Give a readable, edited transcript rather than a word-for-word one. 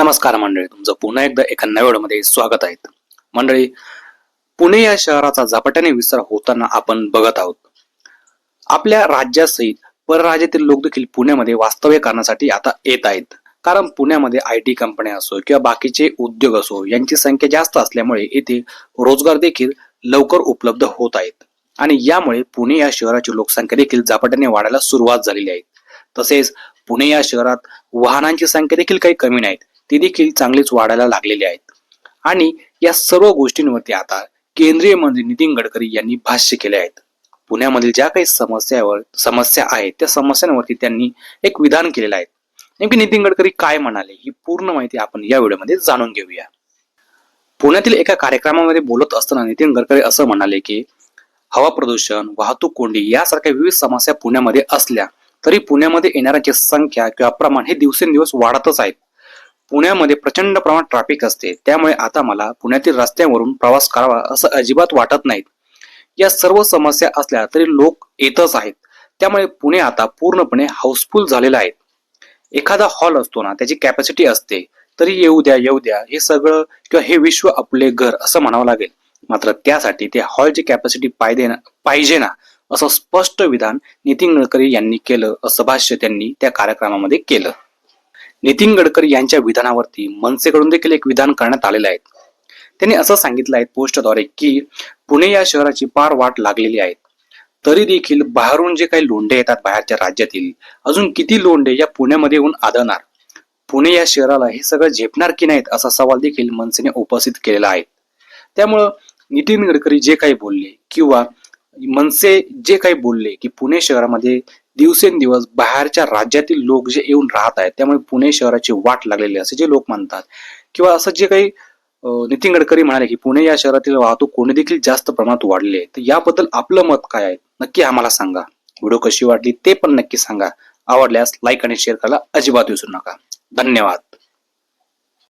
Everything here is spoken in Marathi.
नमस्कार मंडळी, तुमचं पुन्हा एकदा एका नव्या व्हिडिओमध्ये स्वागत आहे. मंडळी, पुणे या शहराचा झपाट्याने विस्तार होताना आपण बघत आहोत. आपल्या राज्यासहित परराज्यातील लोक देखील पुण्यामध्ये वास्तव्य करण्यासाठी आता येत आहेत. कारण पुण्यामध्ये IT कंपन्या असो किंवा बाकीचे उद्योग असो यांची संख्या जास्त असल्यामुळे येथे रोजगार देखील लवकर उपलब्ध होत आहेत आणि यामुळे पुणे या शहराची लोकसंख्या देखील झपाट्याने वाढायला सुरुवात झालेली आहे. तसेच पुणे या शहरात वाहनांची संख्या देखील काही कमी नाहीत, ती देखील चांगलीच वाढायला लागलेली आहेत. आणि या सर्व गोष्टींवरती आता केंद्रीय मंत्री नितीन गडकरी यांनी भाष्य केले आहेत. पुण्यामधील ज्या काही समस्या आहेत त्या समस्यांवरती त्यांनी एक विधान केलेलं आहे. नेमके नितीन गडकरी काय म्हणाले ही पूर्ण माहिती आपण या व्हिडिओमध्ये जाणून घेऊया. पुण्यातील एका कार्यक्रमामध्ये बोलत असताना नितीन गडकरी असं म्हणाले की हवा प्रदूषण, वाहतूक कोंडी यासारख्या विविध समस्या पुण्यामध्ये असल्या तरी पुण्यामध्ये येणाऱ्यांची संख्या किंवा प्रमाण हे दिवसेंदिवस वाढतच आहेत. पुण्यामध्ये प्रचंड प्रमाणात ट्रॅफिक असते, त्यामुळे आता मला पुण्यातील रस्त्यावरून प्रवास करावा असं अजिबात वाटत नाहीत. या सर्व समस्या असल्या तरी लोक येतच आहेत, त्यामुळे पुणे आता पूर्णपणे हाऊसफुल झालेलं आहे. एखादा हॉल असतो ना, त्याची कॅपॅसिटी असते, तरी येऊ द्या हे सगळं किंवा हे विश्व आपले घर असं म्हणावं लागेल. मात्र त्यासाठी ते हॉलची कॅपॅसिटी पाहिजे ना असं स्पष्ट विधान नितीन गडकरी यांनी केलं, असं भाष्य त्यांनी त्या कार्यक्रमामध्ये केलं. नितीन गडकरी यांच्या विधानावरती मनसेकडून देखील एक विधान करण्यात आलेलं आहे. त्यांनी असं सांगितलं आहे पोस्टद्वारे की पुणे या शहराची पार वाट लागलेली आहे, तरी देखील बाहेरून जे काही लोंढे येतात बाहेरच्या राज्यातील, अजून किती लोंढे या पुण्यामध्ये येऊन आदळणार, पुणे या शहराला हे सगळं झेपणार की नाहीत असा सवाल देखील मनसेने उपस्थित केलेला आहे. त्यामुळं नितीन गडकरी जे काही बोलले किंवा मनसे जे काही बोलले की पुणे शहरामध्ये दिवसेंदिवस बाहेरच्या राज्यातील लोक जे येऊन राहत आहेत, त्यामुळे पुणे शहराची वाट लागलेली असे जे लोक म्हणतात, किंवा असं जे काही नितीन गडकरी म्हणाले की पुणे या शहरातील वाहतूक कोणी देखील जास्त प्रमाणात वाढली आहे, तर याबद्दल आपलं मत काय आहे नक्की आम्हाला सांगा. व्हिडिओ कशी वाटली ते पण नक्की सांगा. आवडल्यास लाईक आणि शेअर करायला अजिबात विसरू नका. धन्यवाद.